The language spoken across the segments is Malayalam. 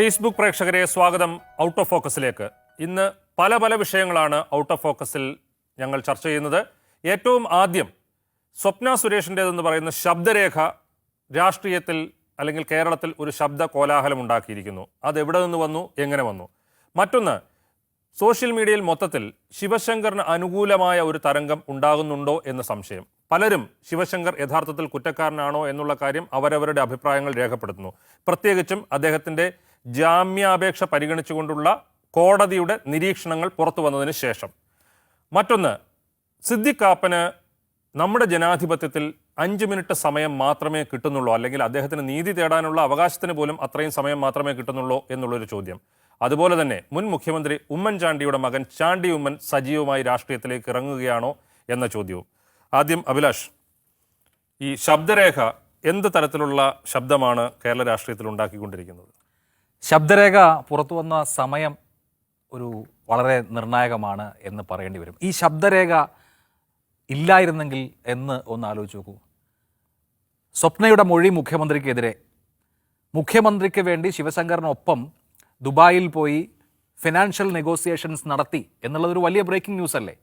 ഫേസ്ബുക്ക് പ്രേക്ഷകരെ സ്വാഗതം ഔട്ട് ഓഫ് ഫോക്കസിലേക്ക്. ഇന്ന് പല വിഷയങ്ങളാണ് ഔട്ട് ഓഫ് ഫോക്കസിൽ ഞങ്ങൾ ചർച്ച ചെയ്യുന്നത്. ഏറ്റവും ആദ്യം സ്വപ്ന സുരേഷിൻ്റെതെന്ന് പറയുന്ന ശബ്ദരേഖ രാഷ്ട്രീയത്തിൽ അല്ലെങ്കിൽ കേരളത്തിൽ ഒരു ശബ്ദ കോലാഹലം ഉണ്ടാക്കിയിരിക്കുന്നു. അതെവിടെ നിന്ന് വന്നു, എങ്ങനെ വന്നു? മറ്റൊന്ന്, സോഷ്യൽ മീഡിയയിൽ മൊത്തത്തിൽ ശിവശങ്കറിന് അനുകൂലമായ ഒരു തരംഗം ഉണ്ടാകുന്നുണ്ടോ എന്ന സംശയം. പലരും ശിവശങ്കർ യഥാർത്ഥത്തിൽ കുറ്റക്കാരനാണോ എന്നുള്ള കാര്യം അവരവരുടെ അഭിപ്രായങ്ങൾ രേഖപ്പെടുത്തുന്നു. പ്രത്യേകിച്ചും അദ്ദേഹത്തിൻ്റെ ജാമ്യാപേക്ഷ പരിഗണിച്ചുകൊണ്ടുള്ള കോടതിയുടെ നിരീക്ഷണങ്ങൾ പുറത്തു വന്നതിന് ശേഷം. മറ്റൊന്ന്, സിദ്ദിഖ് കാപ്പന് നമ്മുടെ ജനാധിപത്യത്തിൽ 5 മിനിറ്റ് സമയം മാത്രമേ കിട്ടുന്നുള്ളൂ, അല്ലെങ്കിൽ അദ്ദേഹത്തിന് നീതി തേടാനുള്ള അവകാശത്തിന് പോലും അത്രയും സമയം മാത്രമേ കിട്ടുന്നുള്ളൂ എന്നുള്ളൊരു ചോദ്യം. അതുപോലെ തന്നെ മുൻ മുഖ്യമന്ത്രി ഉമ്മൻചാണ്ടിയുടെ മകൻ ചാണ്ടി ഉമ്മൻ സജീവമായി രാഷ്ട്രീയത്തിലേക്ക് ഇറങ്ങുകയാണോ എന്ന ചോദ്യവും. ആദ്യം അഭിലാഷ്, ഈ ശബ്ദരേഖ എന്ത് തരത്തിലുള്ള ശബ്ദമാണ് കേരള രാഷ്ട്രീയത്തിൽ ഉണ്ടാക്കിക്കൊണ്ടിരിക്കുന്നത്? ശബ്ദരേഖ പുറത്തു വന്ന സമയം ഒരു വളരെ നിർണായകമാണ് എന്ന് പറയേണ്ടി വരും. ഈ ശബ്ദരേഖ ഇല്ലായിരുന്നെങ്കിൽ എന്ന് ഒന്ന് ആലോചിച്ച് നോക്കൂ. സ്വപ്നയുടെ മൊഴി മുഖ്യമന്ത്രിക്കെതിരെ, മുഖ്യമന്ത്രിക്ക് വേണ്ടി ശിവശങ്കറിനൊപ്പം ദുബായിൽ പോയി ഫിനാൻഷ്യൽ നെഗോസിയേഷൻസ് നടത്തി എന്നുള്ളതൊരു വലിയ ബ്രേക്കിംഗ് ന്യൂസ് അല്ലേ?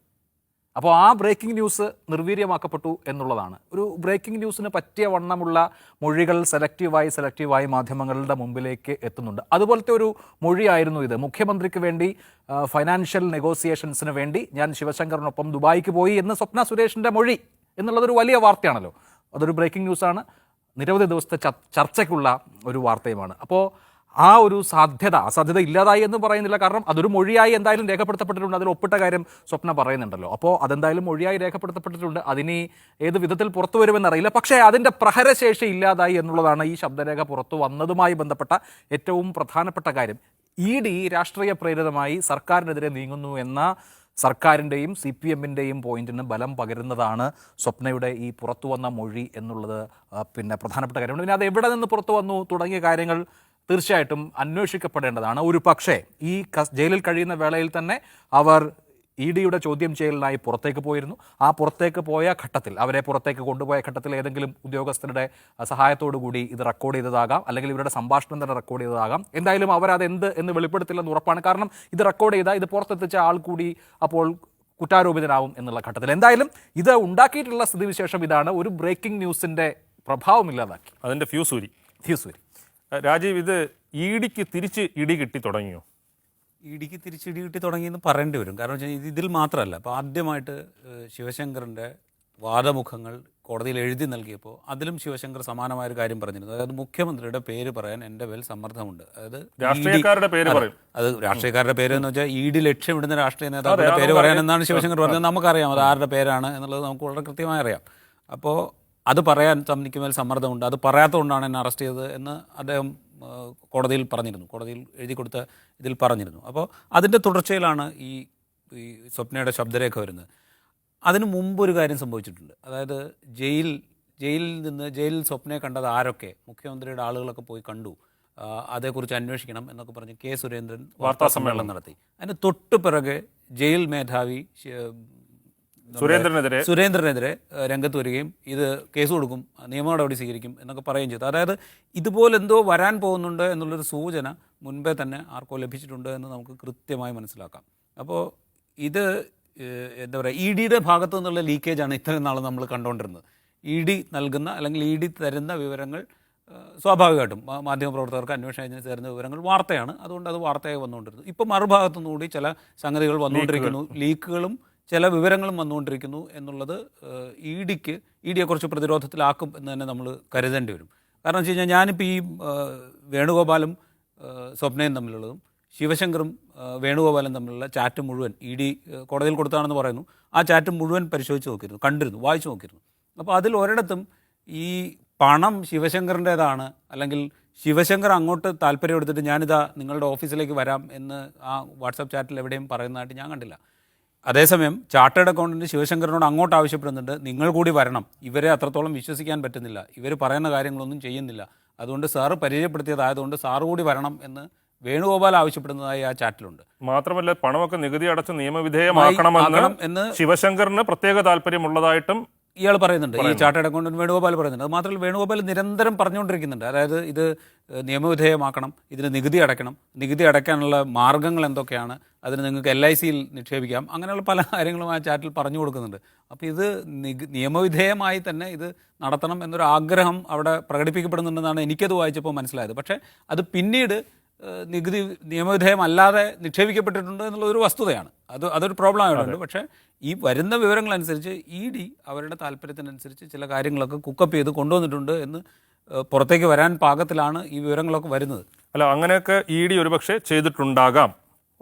അപ്പോൾ ആ ബ്രേക്കിംഗ് ന്യൂസ് നിർവീര്യമാക്കപ്പെട്ടു എന്നുള്ളതാണ്. ഒരു ബ്രേക്കിംഗ് ന്യൂസിന് പറ്റിയ വണ്ണമുള്ള മൊഴികൾ സെലക്റ്റീവായി മാധ്യമങ്ങളുടെ മുമ്പിലേക്ക് എത്തുന്നുണ്ട്. അതുപോലത്തെ ഒരു മൊഴിയായിരുന്നു ഇത്. മുഖ്യമന്ത്രിക്ക് വേണ്ടി ഫൈനാൻഷ്യൽ നെഗോസിയേഷൻസിന് വേണ്ടി ഞാൻ ശിവശങ്കറിനൊപ്പം ദുബായിക്ക് പോയി എന്ന് സ്വപ്ന സുരേഷിൻ്റെ മൊഴി എന്നുള്ളതൊരു വലിയ വാർത്തയാണല്ലോ. അതൊരു ബ്രേക്കിംഗ് ന്യൂസാണ്, നിരവധി ദിവസത്തെ ചർച്ചയ്ക്കുള്ള ഒരു വാർത്തയുമാണ്. അപ്പോൾ ആ ഒരു അസാധ്യത ഇല്ലാതായി എന്ന് പറയുന്നില്ല. കാരണം അതൊരു മൊഴിയായി എന്തായാലും രേഖപ്പെടുത്തപ്പെട്ടിട്ടുണ്ട്. അതിൽ ഒപ്പിട്ട കാര്യം സ്വപ്ന പറയുന്നുണ്ടല്ലോ. അപ്പോൾ അതെന്തായാലും മൊഴിയായി രേഖപ്പെടുത്തപ്പെട്ടിട്ടുണ്ട്. അതിന് ഏത് വിധത്തിൽ പുറത്തു വരുമെന്നറിയില്ല. പക്ഷേ അതിൻ്റെ പ്രഹരശേഷി ഇല്ലാതായി എന്നുള്ളതാണ് ഈ ശബ്ദരേഖ പുറത്തു വന്നതുമായി ബന്ധപ്പെട്ട ഏറ്റവും പ്രധാനപ്പെട്ട കാര്യം. ED രാഷ്ട്രീയ പ്രേരിതമായി സർക്കാരിനെതിരെ നീങ്ങുന്നു എന്ന സർക്കാരിൻ്റെയും CPM-ൻ്റെയും പോയിന്റിന് ബലം പകരുന്നതാണ് സ്വപ്നയുടെ ഈ പുറത്തു വന്ന മൊഴി എന്നുള്ളത് പ്രധാനപ്പെട്ട കാര്യമാണ്. പിന്നെ അത് എവിടെ നിന്ന് പുറത്തു വന്നു തുടങ്ങിയ കാര്യങ്ങൾ തീർച്ചയായിട്ടും അന്വേഷിക്കപ്പെടേണ്ടതാണ്. ഒരു പക്ഷേ ഈ ജയിലിൽ കഴിയുന്ന വേളയിൽ തന്നെ അവർ EDയുടെ ചോദ്യം ചെയ്യലിനായി പുറത്തേക്ക് പോയിരുന്നു. ആ പുറത്തേക്ക് പോയ ഘട്ടത്തിൽ, അവരെ പുറത്തേക്ക് കൊണ്ടുപോയ ഘട്ടത്തിൽ ഏതെങ്കിലും ഉദ്യോഗസ്ഥരുടെ സഹായത്തോടു കൂടി ഇത് റെക്കോർഡ് ചെയ്തതാകാം, അല്ലെങ്കിൽ ഇവരുടെ സംഭാഷണം തന്നെ റെക്കോർഡ് ചെയ്തതാകാം. എന്തായാലും അവരതെന്ത് എന്ന് വെളിപ്പെടുത്തില്ലെന്ന് ഉറപ്പാണ്. കാരണം ഇത് റെക്കോർഡ് ചെയ്ത, ഇത് പുറത്തെത്തിച്ച ആൾ കൂടി അപ്പോൾ കുറ്റാരോപിതനാവും എന്നുള്ള ഘട്ടത്തിൽ. എന്തായാലും ഇത് ഉണ്ടാക്കിയിട്ടുള്ള സ്ഥിതിവിശേഷം ഇതാണ്. ഒരു ബ്രേക്കിംഗ് ന്യൂസിൻ്റെ പ്രഭാവമില്ലാതാക്കി അതിൻ്റെ ഫ്യൂസൂരി. രാജീവ്, ഇത് EDക്ക് തിരിച്ച് ഇടി കിട്ടി തുടങ്ങിയോ? EDക്ക് തിരിച്ച് ഇടി കിട്ടി തുടങ്ങിയെന്ന് പറയേണ്ടി വരും. കാരണം വെച്ചാൽ ഇതിൽ മാത്രമല്ല, അപ്പോൾ ആദ്യമായിട്ട് ശിവശങ്കറിൻ്റെ വാദമുഖങ്ങൾ കോടതിയിൽ എഴുതി നൽകിയപ്പോൾ അതിലും ശിവശങ്കർ സമാനമായൊരു കാര്യം പറഞ്ഞിരുന്നു. അതായത് മുഖ്യമന്ത്രിയുടെ പേര് പറയാൻ എൻ്റെ മേൽ സമ്മർദ്ദമുണ്ട്. അതായത് രാഷ്ട്രീയക്കാരുടെ പേര് പറയും. അത് രാഷ്ട്രീയക്കാരുടെ പേര് എന്ന് വെച്ചാൽ ED ലക്ഷ്യമിടുന്ന രാഷ്ട്രീയ നേതാക്കളുടെ പേര് പറയാനെന്നാണ് ശിവശങ്കർ പറഞ്ഞത്. നമുക്കറിയാം അത് ആരുടെ പേരാണ് എന്നുള്ളത് നമുക്ക് വളരെ കൃത്യമായി അറിയാം. അപ്പോൾ അത് പറയാൻ തനിക്ക് മേൽ സമ്മർദ്ദമുണ്ട്, അത് പറയാത്തതുകൊണ്ടാണ് എന്നെ അറസ്റ്റ് ചെയ്തത് എന്ന് അദ്ദേഹം കോടതിയിൽ പറഞ്ഞിരുന്നു. കോടതിയിൽ എഴുതി കൊടുത്ത ഇതിൽ പറഞ്ഞിരുന്നു. അപ്പോൾ അതിൻ്റെ തുടർച്ചയിലാണ് ഈ സ്വപ്നയുടെ ശബ്ദരേഖ വരുന്നത്. അതിന് മുമ്പൊരു കാര്യം സംഭവിച്ചിട്ടുണ്ട്. അതായത് ജയിലിൽ സ്വപ്നയെ കണ്ടത് ആരൊക്കെ, മുഖ്യമന്ത്രിയുടെ ആളുകളൊക്കെ പോയി കണ്ടു, അതേക്കുറിച്ച് അന്വേഷിക്കണം എന്നൊക്കെ പറഞ്ഞ് K. സുരേന്ദ്രൻ വാർത്താസമ്മേളനം നടത്തി. അതിന് തൊട്ടു പിറകെ ജയിൽ മേധാവി സുരേന്ദ്രനെതിരെ രംഗത്ത് വരികയും ഇത് കേസ് കൊടുക്കും, നിയമ നടപടി സ്വീകരിക്കും എന്നൊക്കെ പറയുകയും ചെയ്തു. അതായത് ഇതുപോലെ എന്തോ വരാൻ പോകുന്നുണ്ട് എന്നുള്ളൊരു സൂചന മുൻപേ തന്നെ ആർക്കോ ലഭിച്ചിട്ടുണ്ട് എന്ന് നമുക്ക് കൃത്യമായി മനസ്സിലാക്കാം. അപ്പോൾ ഇത് എന്താ പറയുക, EDയുടെ ഭാഗത്തു നിന്നുള്ള ലീക്കേജാണ് ഇത്രയും നാൾ നമ്മൾ കണ്ടുകൊണ്ടിരുന്നത്. ED നൽകുന്ന അല്ലെങ്കിൽ ED തരുന്ന വിവരങ്ങൾ സ്വാഭാവികമായിട്ടും മാധ്യമപ്രവർത്തകർക്ക് അന്വേഷണ ഏജൻസി തരുന്ന വിവരങ്ങൾ വാർത്തയാണ്. അതുകൊണ്ട് അത് വാർത്തയായി വന്നുകൊണ്ടിരുന്നു. ഇപ്പോൾ മറുഭാഗത്തു നിന്നുകൂടി ചില സംഗതികൾ വന്നുകൊണ്ടിരിക്കുന്നു, ലീക്കുകളും ചില വിവരങ്ങളും വന്നുകൊണ്ടിരിക്കുന്നു എന്നുള്ളത് EDയെക്കുറിച്ച് പ്രതിരോധത്തിലാക്കും എന്ന് തന്നെ നമ്മൾ കരുതേണ്ടി വരും. കാരണം വെച്ച് കഴിഞ്ഞാൽ ഞാനിപ്പോൾ ഈ വേണുഗോപാലും സ്വപ്നയും തമ്മിലുള്ളതും ശിവശങ്കറും വേണുഗോപാലും തമ്മിലുള്ള ചാറ്റ് മുഴുവൻ ED കോടതിയിൽ കൊടുത്താണെന്ന് പറയുന്നു. ആ ചാറ്റ് മുഴുവൻ പരിശോധിച്ച് നോക്കിയിരുന്നു, കണ്ടിരുന്നു, വായിച്ചു നോക്കിയിരുന്നു. അപ്പോൾ അതിൽ ഒരിടത്തും ഈ പണം ശിവശങ്കറിൻ്റേതാണ്, അല്ലെങ്കിൽ ശിവശങ്കർ അങ്ങോട്ട് താല്പര്യം എടുത്തിട്ട് ഞാനിതാ നിങ്ങളുടെ ഓഫീസിലേക്ക് വരാം എന്ന് ആ വാട്സാപ്പ് ചാറ്റിൽ എവിടെയും പറയുന്നതായിട്ട് ഞാൻ കണ്ടില്ല. അതേസമയം ചാർട്ടേഡ് അക്കൗണ്ടൻറ്റ് ശിവശങ്കറിനോട് അങ്ങോട്ട് ആവശ്യപ്പെടുന്നുണ്ട്, നിങ്ങൾ കൂടി വരണം, ഇവരെ അത്രത്തോളം വിശ്വസിക്കാൻ പറ്റുന്നില്ല, ഇവർ പറയുന്ന കാര്യങ്ങളൊന്നും ചെയ്യുന്നില്ല, അതുകൊണ്ട് സാറ് പരിചയപ്പെടുത്തിയതായതുകൊണ്ട് സാറ് കൂടി വരണം എന്ന് വേണുഗോപാൽ ആവശ്യപ്പെടുന്നതായി ആ ചാറ്റിലുണ്ട്. മാത്രമല്ല പണമൊക്കെ നികുതി അടച്ച് നിയമവിധേയമാക്കണമെന്ന് ശിവശങ്കറിന് പ്രത്യേക താല്പര്യമുള്ളതായിട്ടും ഇയാൾ പറയുന്നുണ്ട്, ഈ ചാർട്ടേഡ് അക്കൗണ്ടന്റ് വേണുഗോപാൽ പറയുന്നുണ്ട്. അത് മാത്രമല്ല, വേണുഗോപാൽ നിരന്തരം പറഞ്ഞുകൊണ്ടിരിക്കുന്നുണ്ട്. അതായത് ഇത് നിയമവിധേയമാക്കണം, ഇതിന് നികുതി അടയ്ക്കണം, നികുതി അടയ്ക്കാനുള്ള മാർഗ്ഗങ്ങൾ എന്തൊക്കെയാണ്, അതിന് നിങ്ങൾക്ക് LIC-യിൽ നിക്ഷേപിക്കാം, അങ്ങനെയുള്ള പല കാര്യങ്ങളും ആ ചാറ്റിൽ പറഞ്ഞു കൊടുക്കുന്നുണ്ട്. അപ്പോൾ ഇത് നിയമവിധേയമായി തന്നെ ഇത് നടത്തണം എന്നൊരു ആഗ്രഹം അവിടെ പ്രകടിപ്പിക്കപ്പെടുന്നുണ്ടെന്നാണ് എനിക്കത് വായിച്ചപ്പോൾ മനസ്സിലായത്. പക്ഷേ അത് പിന്നീട് നികുതി നിയമവിധേയമല്ലാതെ നിക്ഷേപിക്കപ്പെട്ടിട്ടുണ്ട് എന്നുള്ളതൊരു വസ്തുതയാണ്. അതൊരു പ്രോബ്ലം ആയിട്ടുണ്ട്. പക്ഷേ ഈ വരുന്ന വിവരങ്ങളനുസരിച്ച് ED അവരുടെ താല്പര്യത്തിനനുസരിച്ച് ചില കാര്യങ്ങളൊക്കെ കുക്കപ്പ് ചെയ്ത് കൊണ്ടുവന്നിട്ടുണ്ട് എന്ന് പുറത്തേക്ക് വരാൻ പാകത്തിലാണ് ഈ വിവരങ്ങളൊക്കെ വരുന്നത്. അല്ല, അങ്ങനെയൊക്കെ ED ഒരുപക്ഷെ ചെയ്തിട്ടുണ്ടാകാം,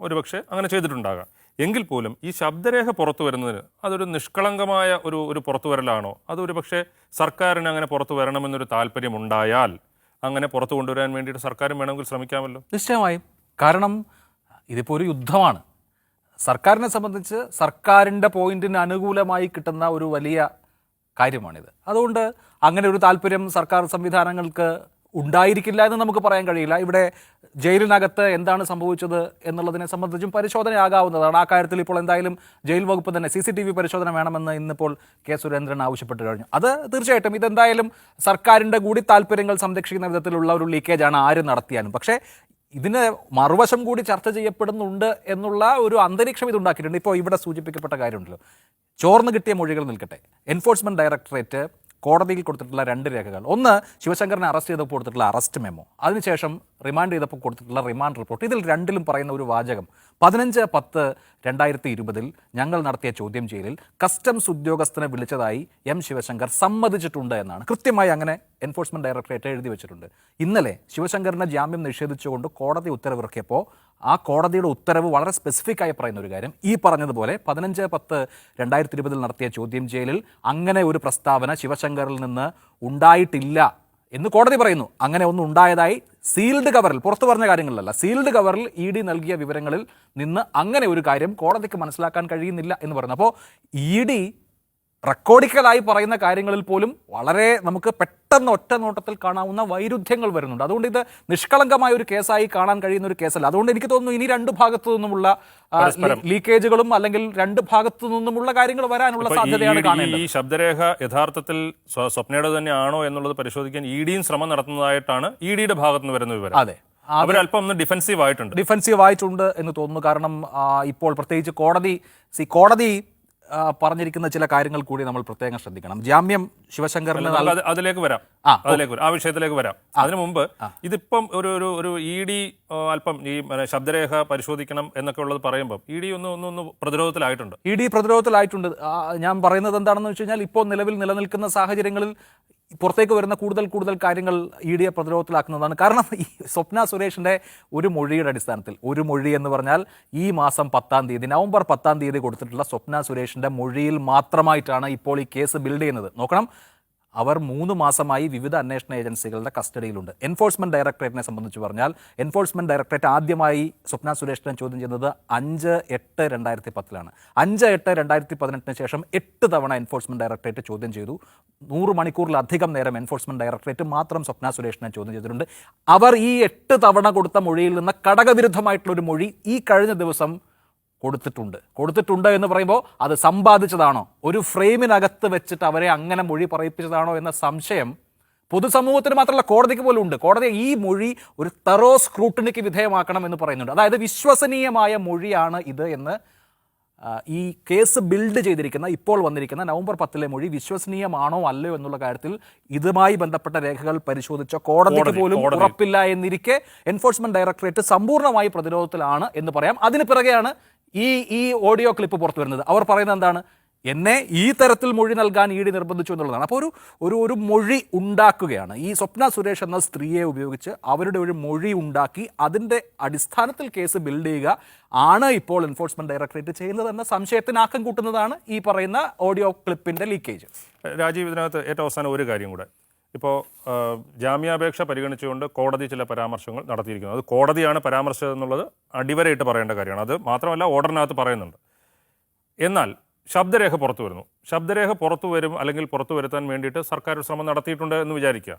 അങ്ങനെ ചെയ്തിട്ടുണ്ടാകാം. എങ്കിൽ പോലും ഈ ശബ്ദരേഖ പുറത്തു വരുന്നതിന് അതൊരു നിഷ്കളങ്കമായ ഒരു പുറത്തു വരലാണോ? അതൊരു പക്ഷേ സർക്കാരിന് അങ്ങനെ പുറത്തു വരണമെന്നൊരു താല്പര്യമുണ്ടായാൽ അങ്ങനെ പുറത്തു കൊണ്ടുവരാൻ വേണ്ടിയിട്ട് സർക്കാരും വേണമെങ്കിൽ ശ്രമിക്കാമല്ലോ. നിശ്ചയമായും. കാരണം ഇതിപ്പോൾ ഒരു യുദ്ധമാണ്. സർക്കാരിനെ സംബന്ധിച്ച് സർക്കാരിൻ്റെ പോയിന്റിന് അനുകൂലമായി കിട്ടുന്ന ഒരു വലിയ കാര്യമാണിത്. അതുകൊണ്ട് അങ്ങനെ ഒരു താല്പര്യം സർക്കാർ സംവിധാനങ്ങൾക്ക് ഉണ്ടായിരിക്കില്ല എന്ന് നമുക്ക് പറയാൻ കഴിയില്ല. ഇവിടെ ജയിലിനകത്ത് എന്താണ് സംഭവിച്ചത് എന്നുള്ളതിനെ സംബന്ധിച്ചും പരിശോധനയാകാവുന്നതാണ്. ആ കാര്യത്തിൽ ഇപ്പോൾ എന്തായാലും ജയിൽ വകുപ്പ് തന്നെ CCTV പരിശോധന വേണമെന്ന് ഇന്നിപ്പോൾ K. സുരേന്ദ്രൻ ആവശ്യപ്പെട്ട് കഴിഞ്ഞു. അത് തീർച്ചയായിട്ടും ഇതെന്തായാലും സർക്കാരിൻ്റെ കൂടി താല്പര്യങ്ങൾ സംരക്ഷിക്കുന്ന വിധത്തിലുള്ള ഒരു ലീക്കേജാണ് ആര് നടത്തിയാലും. പക്ഷേ ഇതിന് മറുവശം കൂടി ചർച്ച ചെയ്യപ്പെടുന്നുണ്ട് എന്നുള്ള ഒരു അന്തരീക്ഷം ഇതുണ്ടാക്കിയിട്ടുണ്ട്. ഇപ്പോൾ ഇവിടെ സൂചിപ്പിക്കപ്പെട്ട കാര്യമുണ്ടല്ലോ, ചോർന്ന് കിട്ടിയ മൊഴികൾ നിൽക്കട്ടെ. എൻഫോഴ്സ്മെന്റ് ഡയറക്ടറേറ്റ് കോടതിയിൽ കൊടുത്തിട്ടുള്ള 2 രേഖകൾ, ഒന്ന് ശിവശങ്കറിനെ അറസ്റ്റ് ചെയ്തപ്പോൾ കൊടുത്തിട്ടുള്ള അറസ്റ്റ് മെമ്മോ, അതിനുശേഷം റിമാൻഡ് ചെയ്തപ്പോൾ കൊടുത്തിട്ടുള്ള റിമാൻഡ് റിപ്പോർട്ട്. ഇതിൽ രണ്ടിലും പറയുന്ന ഒരു വാചകം 15/10/2020 ഞങ്ങൾ നടത്തിയ ചോദ്യം ചെയ്യലിൽ കസ്റ്റംസ് ഉദ്യോഗസ്ഥനെ വിളിച്ചതായി M. ശിവശങ്കർ സമ്മതിച്ചിട്ടുണ്ട് എന്നാണ്. കൃത്യമായി അങ്ങനെ എൻഫോഴ്സ്മെന്റ് ഡയറക്ടറേറ്റ് എഴുതി വെച്ചിട്ടുണ്ട്. ഇന്നലെ ശിവശങ്കറിന് ജാമ്യം നിഷേധിച്ചുകൊണ്ട് കോടതി ഉത്തരവിറക്കിയപ്പോൾ ആ കോടതിയുടെ ഉത്തരവ് വളരെ സ്പെസിഫിക് ആയി പറയുന്ന ഒരു കാര്യം, ഈ പറഞ്ഞതുപോലെ 15/10/2020 നടത്തിയ ചോദ്യം ചെയ്യലിൽ അങ്ങനെ ഒരു പ്രസ്താവന ശിവശങ്കറിൽ നിന്ന് ഉണ്ടായിട്ടില്ല എന്ന് കോടതി പറയുന്നു. അങ്ങനെ ഒന്നും ഉണ്ടായതായി സീൽഡ് കവറിൽ, പുറത്തു പറഞ്ഞ കാര്യങ്ങളിലല്ല, സീൽഡ് കവറിൽ ED നൽകിയ വിവരങ്ങളിൽ നിന്ന് അങ്ങനെ ഒരു കാര്യം കോടതിക്ക് മനസ്സിലാക്കാൻ കഴിയുന്നില്ല എന്ന് പറയുന്നു. അപ്പോൾ ED റെക്കോർഡിക്കലായി പറയുന്ന കാര്യങ്ങളിൽ പോലും വളരെ നമുക്ക് പെട്ടെന്ന് ഒറ്റ നോട്ടത്തിൽ കാണാവുന്ന വൈരുദ്ധ്യങ്ങൾ വരുന്നുണ്ട്. അതുകൊണ്ട് ഇത് നിഷ്കളങ്കമായ ഒരു കേസായി കാണാൻ കഴിയുന്ന ഒരു കേസല്ല. അതുകൊണ്ട് എനിക്ക് തോന്നുന്നു ഇനി 2 ഭാഗത്തു നിന്നുമുള്ള ലീക്കേജുകളും അല്ലെങ്കിൽ 2 ഭാഗത്തു നിന്നുമുള്ള കാര്യങ്ങൾ വരാനുള്ള സാധ്യതയാണ് കാണുന്നത്. ഈ ശബ്ദരേഖ യഥാർത്ഥത്തിൽ സ്വപ്നയുടെ തന്നെയാണോ എന്നുള്ളത് പരിശോധിക്കാൻ EDയും ശ്രമം നടത്തുന്നതായിട്ടാണ് EDയുടെ ഭാഗത്ത് നിന്ന് വരുന്ന വിവരം. അതെ, അവരല്പം ഒന്ന് ഡിഫെൻസീവ് ആയിട്ടുണ്ട് എന്ന് തോന്നുന്നു. കാരണം ഇപ്പോൾ പ്രത്യേകിച്ച് കോടതി പറഞ്ഞിരിക്കുന്ന ചില കാര്യങ്ങൾ കൂടി നമ്മൾ പ്രത്യേകം ശ്രദ്ധിക്കണം. ജാമ്യം ശിവശങ്കറിന് അതിലേക്ക് വരാം, ആ വിഷയത്തിലേക്ക് വരാം. അതിനു മുമ്പ് ഇതിപ്പം ഒരു ED അല്പം ഈ ശബ്ദരേഖ പരിശോധിക്കണം എന്നൊക്കെ ഉള്ളത് പറയുമ്പോൾ ED ഒന്ന് പ്രതിരോധത്തിലായിട്ടുണ്ട്. ഞാൻ പറയുന്നത് എന്താണെന്ന് വെച്ച് കഴിഞ്ഞാൽ, ഇപ്പോൾ നിലവിൽ നിലനിൽക്കുന്ന സാഹചര്യങ്ങളിൽ പുറത്തേക്ക് വരുന്ന കൂടുതൽ കാര്യങ്ങൾ EDയെ പ്രതിരോധത്തിലാക്കുന്നതാണ്. കാരണം ഈ സ്വപ്ന സുരേഷിന്റെ ഒരു മൊഴിയുടെ അടിസ്ഥാനത്തിൽ, ഒരു മൊഴി എന്ന് പറഞ്ഞാൽ ഈ മാസം 10-ാം തീയതി, നവംബർ 10-ാം തീയതി കൊടുത്തിട്ടുള്ള സ്വപ്ന സുരേഷിന്റെ മൊഴിയിൽ മാത്രമായിട്ടാണ് ഇപ്പോൾ ഈ കേസ് ബിൽഡ് ചെയ്യുന്നത്. നോക്കണം, അവർ 3 മാസമായി വിവിധ അന്വേഷണ ഏജൻസികളുടെ കസ്റ്റഡിയിലുണ്ട്. എൻഫോഴ്സ്മെന്റ് ഡയറക്ടറേറ്റിനെ സംബന്ധിച്ച് പറഞ്ഞാൽ, എൻഫോഴ്സ്മെന്റ് ഡയറക്ടറേറ്റ് ആദ്യമായി സ്വപ്ന സുരേഷിനെ ചോദ്യം ചെയ്യുന്നത് 5/8/2010 5/8/2018 ശേഷം 8 തവണ എൻഫോഴ്സ്മെന്റ് ഡയറക്ടറേറ്റ് ചോദ്യം ചെയ്തു. 100 മണിക്കൂറിലധികം നേരം എൻഫോഴ്സ്മെന്റ് ഡയറക്ടറേറ്റ് മാത്രം സ്വപ്ന സുരേഷിനെ ചോദ്യം ചെയ്തിട്ടുണ്ട്. അവർ ഈ 8 തവണ കൊടുത്ത മൊഴിയിൽ നിന്ന് ഘടകവിരുദ്ധമായിട്ടുള്ള ഒരു മൊഴി ഈ കഴിഞ്ഞ ദിവസം കൊടുത്തിട്ടുണ്ട് എന്ന് പറയുമ്പോൾ അത് സമ്പാദിച്ചതാണോ, ഒരു ഫ്രെയിമിനകത്ത് വെച്ചിട്ട് അവരെ അങ്ങനെ മൊഴി പറയിപ്പിച്ചതാണോ എന്ന സംശയം പൊതുസമൂഹത്തിന് മാത്രമല്ല കോടതിക്ക് പോലും ഉണ്ട്. കോടതി ഈ മൊഴി ഒരു തറോ സ്ക്രൂട്ടിനിക്ക് വിധേയമാക്കണം എന്ന് പറയുന്നുണ്ട്. അതായത് വിശ്വസനീയമായ മൊഴിയാണ് ഇത് എന്ന് ഈ കേസ് ബിൽഡ് ചെയ്തിരിക്കുന്ന, ഇപ്പോൾ വന്നിരിക്കുന്ന നവംബർ 10-ലെ മൊഴി വിശ്വസനീയമാണോ അല്ലയോ എന്നുള്ള കാര്യത്തിൽ ഇതുമായി ബന്ധപ്പെട്ട രേഖകൾ പരിശോധിച്ച കോടതിക്ക് പോലും ഉറപ്പില്ല എന്നിരിക്കെ എൻഫോഴ്സ്മെന്റ് ഡയറക്ടറേറ്റ് സമ്പൂർണ്ണമായി പ്രതിരോധത്തിലാണ് എന്ന് പറയാം. അതിന് പിറകെയാണ് ഈ ഓഡിയോ ക്ലിപ്പ് പുറത്തു വരുന്നത്. അവർ പറയുന്നത് എന്താണ്, എന്നെ ഈ തരത്തിൽ മൊഴി നൽകാൻ ED നിർബന്ധിച്ചു എന്നുള്ളതാണ്. അപ്പോൾ ഒരു മൊഴി ഉണ്ടാക്കുകയാണ്. ഈ സ്വപ്ന സുരേഷ് എന്ന സ്ത്രീയെ ഉപയോഗിച്ച് അവരുടെ ഒരു മൊഴി ഉണ്ടാക്കി അതിൻ്റെ അടിസ്ഥാനത്തിൽ കേസ് ബിൽഡ് ചെയ്യുക ആണ് ഇപ്പോൾ എൻഫോഴ്സ്മെന്റ് ഡയറക്ടറേറ്റ് ചെയ്യുന്നതെന്ന സംശയത്തിന് ആക്കം കൂട്ടുന്നതാണ് ഈ പറയുന്ന ഓഡിയോ ക്ലിപ്പിൻ്റെ ലീക്കേജ്. രാജീവ്, ഇതിനകത്ത് ഏറ്റവും അവസാനം ഒരു കാര്യം കൂടെ. ഇപ്പോൾ ജാമ്യാപേക്ഷ പരിഗണിച്ചുകൊണ്ട് കോടതി ചില പരാമർശങ്ങൾ നടത്തിയിരിക്കുന്നത്, അത് കോടതിയാണ് പരാമർശം എന്നുള്ളത് അടിവരയിട്ട് പറയേണ്ട കാര്യമാണ്. അത് മാത്രമല്ല ഓർഡറിനകത്ത് പറയുന്നുണ്ട്. എന്നാൽ ശബ്ദരേഖ പുറത്തു വരുന്നു. ശബ്ദരേഖ പുറത്തു വരും അല്ലെങ്കിൽ പുറത്തു വരുത്താൻ വേണ്ടിയിട്ട് സർക്കാർ ഒരു ശ്രമം നടത്തിയിട്ടുണ്ട് എന്ന് വിചാരിക്കുക.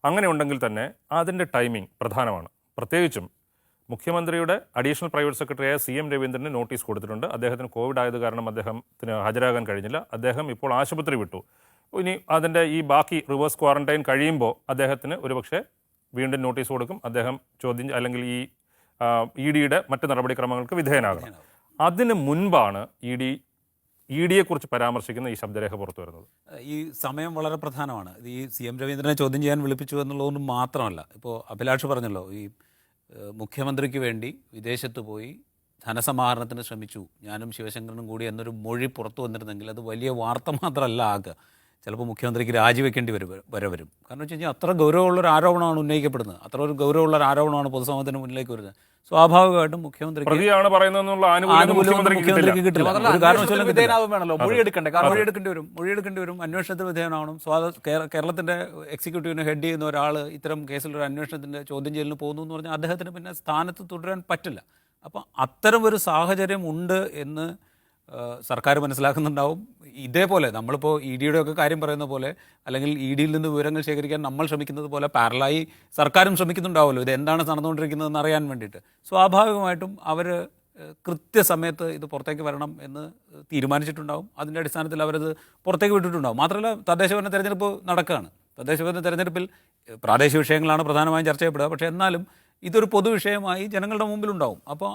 അങ്ങനെ ഉണ്ടെങ്കിൽ തന്നെ അതിൻ്റെ ടൈമിംഗ് പ്രധാനമാണ്. പ്രത്യേകിച്ചും മുഖ്യമന്ത്രിയുടെ അഡീഷണൽ പ്രൈവറ്റ് സെക്രട്ടറിയായ CM രവീന്ദ്രന് നോട്ടീസ് കൊടുത്തിട്ടുണ്ട്. അദ്ദേഹത്തിന് കോവിഡ് ആയത് കാരണം അദ്ദേഹത്തിന് ഹാജരാകാൻ കഴിഞ്ഞില്ല. അദ്ദേഹം ഇപ്പോൾ ആശുപത്രി വിട്ടു. ഇനി അതിൻ്റെ ഈ ബാക്കി റിവേഴ്സ് ക്വാറന്റൈൻ കഴിയുമ്പോൾ അദ്ദേഹത്തിന് ഒരുപക്ഷെ വീണ്ടും നോട്ടീസ് കൊടുക്കും, അദ്ദേഹം ചോദ്യം അല്ലെങ്കിൽ ഈ EDയുടെ മറ്റ് നടപടിക്രമങ്ങൾക്ക് വിധേയനാകണം. അതിന് മുൻപാണ് ഇ ഡിയെക്കുറിച്ച് പരാമർശിക്കുന്ന ഈ ശബ്ദരേഖ പുറത്തു വരുന്നത്. ഈ സമയം വളരെ പ്രധാനമാണ്. ഇത് ഈ CM രവീന്ദ്രനെ ചോദ്യം ചെയ്യാൻ വിളിപ്പിച്ചു എന്നുള്ളതൊന്നും മാത്രമല്ല. ഇപ്പോൾ അഭിലാഷ് പറഞ്ഞല്ലോ, ഈ മുഖ്യമന്ത്രിക്ക് വേണ്ടി വിദേശത്ത് പോയി ധനസമാഹരണത്തിന് ശ്രമിച്ചു ഞാനും ശിവശങ്കരനും കൂടി എന്നൊരു മൊഴി പുറത്തു വന്നിരുന്നെങ്കിൽ അത് വലിയ വാർത്ത മാത്രമല്ല ആകുക. ചിലപ്പോൾ മുഖ്യമന്ത്രിക്ക് രാജിവെക്കേണ്ടി വരും. കാരണം വെച്ച് കഴിഞ്ഞാൽ അത്ര ഗൗരവമുള്ളൊരു ആരോപണമാണ് ഉന്നയിക്കപ്പെടുന്നത്, അത്ര ഒരു ഗൗരവമുള്ളൊരു ആരോപണമാണ് പൊതുസമൂഹത്തിന് മുന്നിലേക്ക് വരുന്നത്. സ്വാഭാവികമായിട്ടും മുഖ്യമന്ത്രിക്ക് പ്രതിയാണ് പറയുന്നതെന്നുള്ള ആനുകൂല്യം മുഖ്യമന്ത്രിക്ക് കിട്ടില്ല. മാത്രമല്ല, ഒരു കാരണവശാലും കിട്ടില്ല. വിധേയനാവുകയാണല്ലോ, മൊഴിയെടുക്കണ്ടേ? കാരണം മൊഴിയെടുക്കേണ്ടി വരും, അന്വേഷണത്തിന് വിധേയനാവണം. കേരളത്തിൻ്റെ എക്സിക്യൂട്ടീവിനെ ഹെഡ് ചെയ്യുന്ന ഒരാൾ ഇത്തരം കേസിലൊരു അന്വേഷണത്തിൻ്റെ ചോദ്യം ചെയ്യലിന് പോകുന്നു എന്ന് പറഞ്ഞാൽ അദ്ദേഹത്തിന് പിന്നെ സ്ഥാനത്ത് തുടരാൻ പറ്റില്ല. അപ്പം അത്തരം ഒരു സാഹചര്യം ഉണ്ട് എന്ന് സർക്കാർ മനസ്സിലാക്കുന്നുണ്ടാവും. ഇതേപോലെ നമ്മളിപ്പോൾ EDയുടെ ഒക്കെ കാര്യം പറയുന്ന പോലെ, അല്ലെങ്കിൽ EDയിൽ നിന്ന് വിവരങ്ങൾ ശേഖരിക്കാൻ നമ്മൾ ശ്രമിക്കുന്നത് പോലെ പാരലായി സർക്കാരും ശ്രമിക്കുന്നുണ്ടാവുമല്ലോ ഇത് എന്താണ് നടന്നുകൊണ്ടിരിക്കുന്നതെന്ന് അറിയാൻ വേണ്ടിയിട്ട്. സ്വാഭാവികമായിട്ടും അവർ കൃത്യസമയത്ത് ഇത് പുറത്തേക്ക് വരണം എന്ന് തീരുമാനിച്ചിട്ടുണ്ടാവും. അതിൻ്റെ അടിസ്ഥാനത്തിൽ അവരത് പുറത്തേക്ക് വിട്ടിട്ടുണ്ടാവും. മാത്രമല്ല, തദ്ദേശഭരണ തെരഞ്ഞെടുപ്പ് നടക്കുകയാണ്. തദ്ദേശഭരണ തെരഞ്ഞെടുപ്പിൽ പ്രാദേശിക വിഷയങ്ങളാണ് പ്രധാനമായും ചർച്ച ചെയ്യപ്പെടുക. പക്ഷേ എന്നാലും ഇതൊരു പൊതുവിഷയമായി ജനങ്ങളുടെ മുമ്പിലുണ്ടാവും. അപ്പോൾ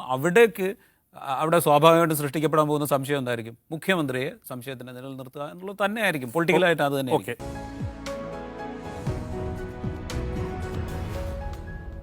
അവിടെ സ്വാഭാവികമായിട്ടും സൃഷ്ടിക്കപ്പെടാൻ പോകുന്ന സംശയം എന്തായിരിക്കും? മുഖ്യമന്ത്രിയെ സംശയത്തിന് നിലനിർത്തുക എന്നുള്ളത് തന്നെയായിരിക്കും. പൊളിറ്റിക്കലായിട്ട് അത് തന്നെ. ഓക്കെ.